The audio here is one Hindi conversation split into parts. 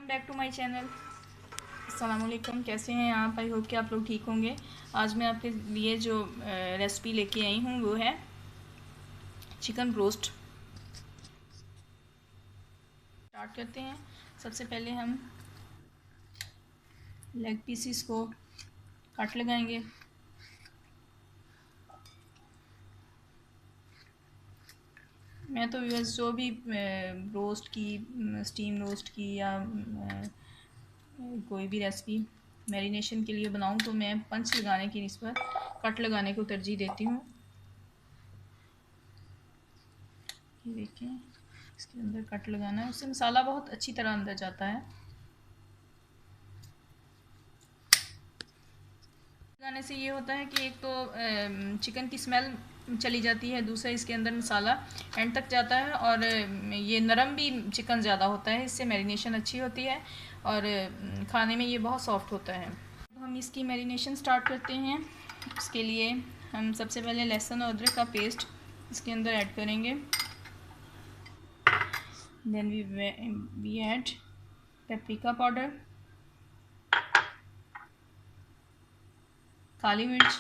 Back to my channel. अस्सलाम वालेकुम, कैसे हैं आप? आई होप कि आप लोग ठीक होंगे। आज मैं आपके लिए जो रेसिपी लेके आई हूँ वो है चिकन रोस्ट। स्टार्ट करते हैं। सबसे पहले हम लेग पीसीस को काट लगाएंगे। मैं तो बस जो भी रोस्ट की, स्टीम रोस्ट की या कोई भी रेसिपी मैरिनेशन के लिए बनाऊं तो मैं पंच लगाने की निस्बत कट लगाने को तरजीह देती हूँ। ये देखें, इसके अंदर कट लगाना है, उससे मसाला बहुत अच्छी तरह अंदर जाता है। लगाने से ये होता है कि एक तो चिकन की स्मेल चली जाती है, दूसरा इसके अंदर मसाला एंड तक जाता है और ये नरम भी चिकन ज़्यादा होता है, इससे मैरिनेशन अच्छी होती है और खाने में ये बहुत सॉफ्ट होता है। अब हम इसकी मैरिनेशन स्टार्ट करते हैं। इसके लिए हम सबसे पहले लहसुन और अदरक का पेस्ट इसके अंदर ऐड करेंगे। Then we add paprika powder, काली मिर्च,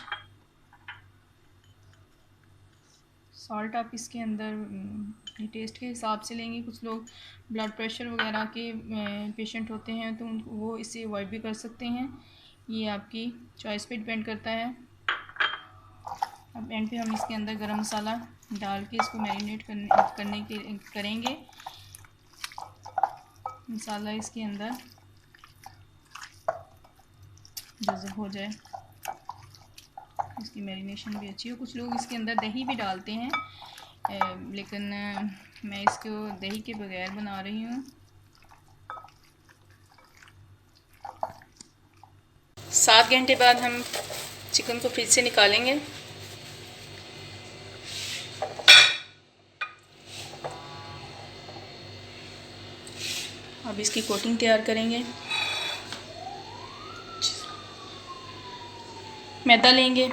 सॉल्ट आप इसके अंदर अपने टेस्ट के हिसाब से लेंगे। कुछ लोग ब्लड प्रेशर वगैरह के पेशेंट होते हैं तो वो इसे अवॉइड भी कर सकते हैं, ये आपकी चॉइस पे डिपेंड करता है। अब एंड पे हम इसके अंदर गरम मसाला डाल के इसको मैरिनेट करने के करेंगे। मसाला इसके अंदर जज़ब हो जाए, इसकी मैरिनेशन भी अच्छी हो। कुछ लोग इसके अंदर दही भी डालते हैं, लेकिन मैं इसको दही के बगैर बना रही हूँ। 7 घंटे बाद हम चिकन को फ्रिज से निकालेंगे। अब इसकी कोटिंग तैयार करेंगे। मैदा लेंगे,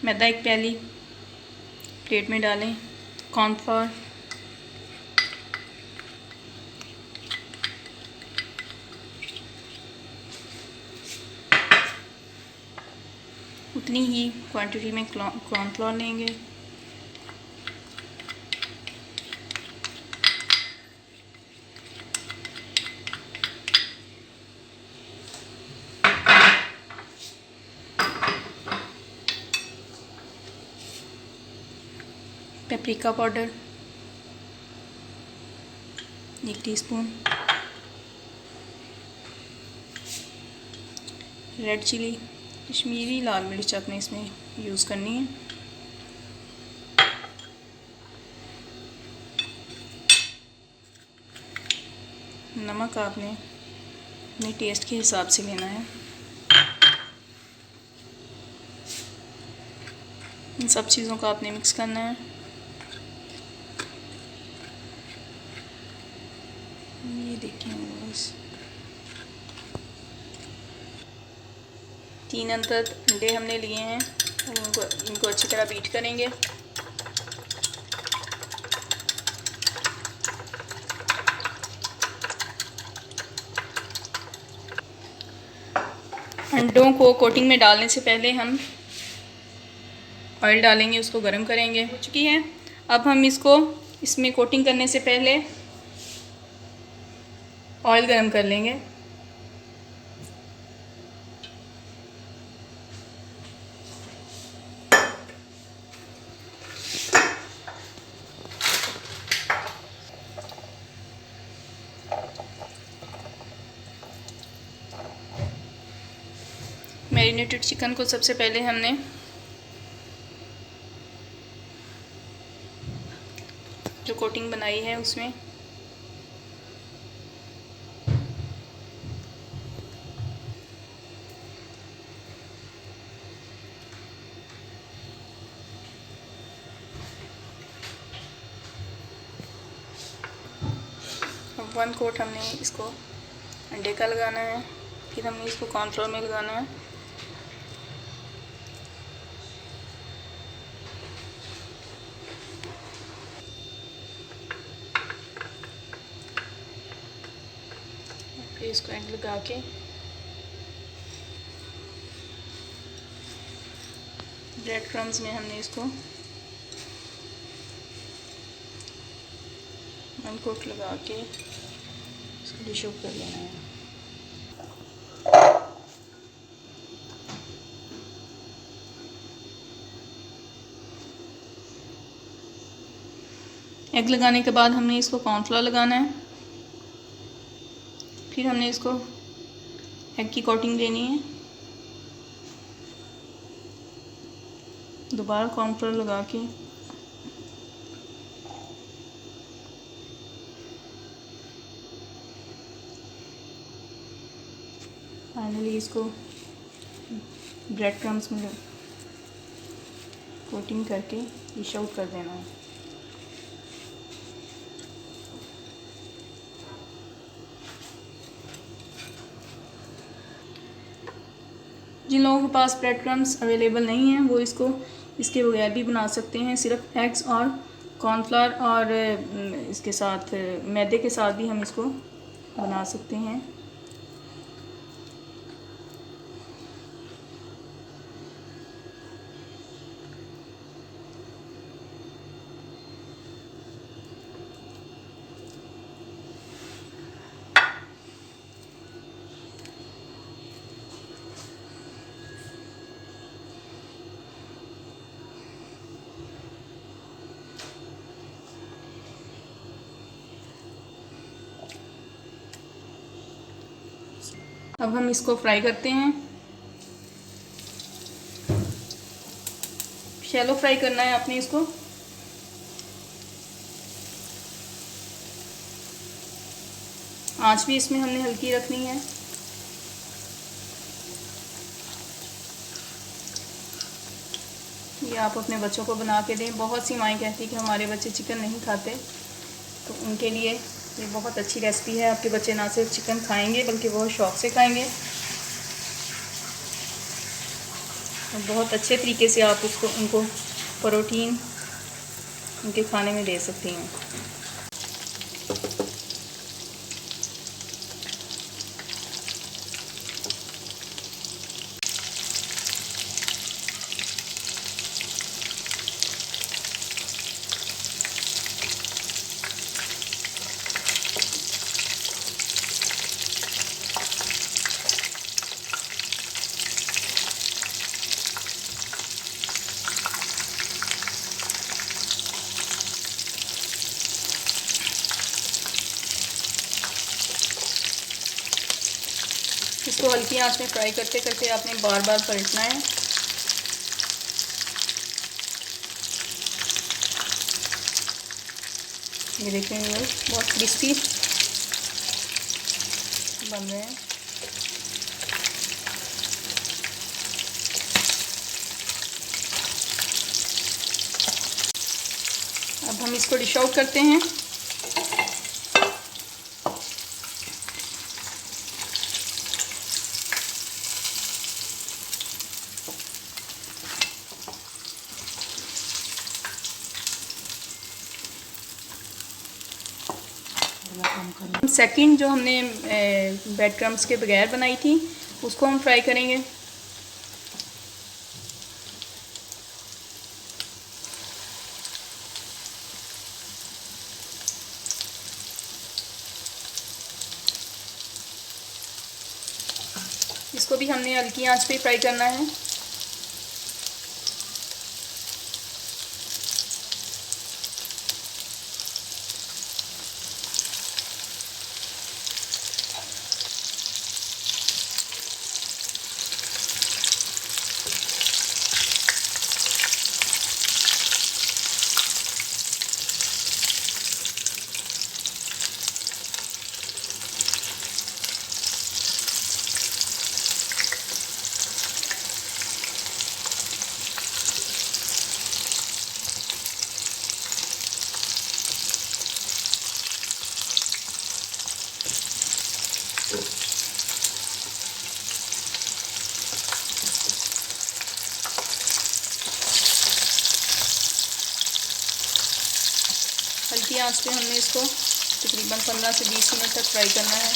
मैदा एक प्याली प्लेट में डालें। कॉर्नफ्लोर, उतनी ही क्वांटिटी में कॉर्नफ्लोर लेंगे। Paprika powder 1 teaspoon, red chilli, Kashmiri लाल मिर्च आपने इसमें यूज़ करनी है। नमक आपने अपने टेस्ट के हिसाब से लेना है। इन सब चीज़ों को आपने मिक्स करना है। ये देखिए, बस 3 अंडे हमने लिए हैं, इनको अच्छी तरह बीट करेंगे। अंडों को कोटिंग में डालने से पहले हम ऑयल डालेंगे, उसको गर्म करेंगे। हो चुकी है। अब हम इसमें कोटिंग करने से पहले ऑयल गर्म कर लेंगे। मैरिनेटेड चिकन को सबसे पहले हमने जो कोटिंग बनाई है उसमें अब 1 कोट हमने इसको अंडे का लगाना है, फिर हमने इसको कॉर्नफ्लोर में लगाना है। पे इसको एग लगा के ब्रेड क्रम्स में हमने इसको अनकोट लगा के इसको डिश आउट कर लेना है। एग लगाने के बाद हमने इसको कॉर्नफ्लोर लगाना है, फिर हमने इसको एग की कोटिंग देनी है, दोबारा कॉर्नफ्लोर लगा के फाइनली इसको ब्रेड क्रम्स में कोटिंग करके डिश आउट कर देना है। जिन लोगों के पास ब्रेड क्रम्स अवेलेबल नहीं हैं वो इसको इसके बगैर भी बना सकते हैं। सिर्फ एग्स और कॉर्नफ्लावर और इसके साथ मैदे के साथ भी हम इसको बना सकते हैं। अब हम इसको फ्राई करते हैं। शैलो फ्राई करना है आपने इसको। आंच भी इसमें हमने हल्की रखनी है। ये आप अपने बच्चों को बना के दें। बहुत सी माएँ कहती कि हमारे बच्चे चिकन नहीं खाते, तो उनके लिए ये बहुत अच्छी रेसिपी है। आपके बच्चे ना सिर्फ चिकन खाएंगे बल्कि बहुत शौक़ से खाएंगे और बहुत अच्छे तरीके से आप उसको उनको प्रोटीन उनके खाने में दे सकती हैं। इसको हल्की आंच में फ्राई करते करते आपने बार बार पलटना है। ये देखें बहुत क्रिस्पी बन रहे हैं। अब हम इसको डिश आउट करते हैं। सेकंड जो हमने ब्रेड क्रम्स के बगैर बनाई थी उसको हम फ्राई करेंगे। इसको भी हमने हल्की आंच पे फ्राई करना है। हल्की आंच पे हमने इसको तकरीबन 15 से 20 मिनट तक फ्राई करना है।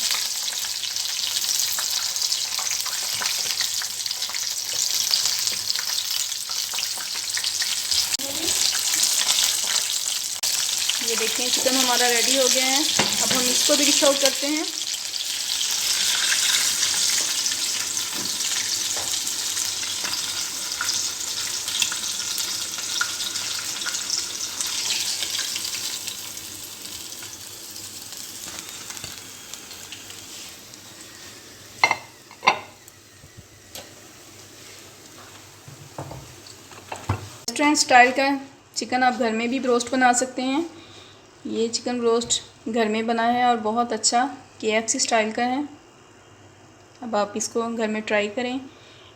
चिकन हमारा रेडी हो गया है। अब हम इसको भी डिश आउट करते हैं। रेस्टोरेंट स्टाइल का चिकन आप घर में भी ब्रोस्ट बना सकते हैं। ये चिकन ब्रोस्ट घर में बना है और बहुत अच्छा KFC स्टाइल का है। अब आप इसको घर में ट्राई करें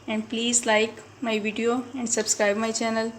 and please like my video and subscribe my channel.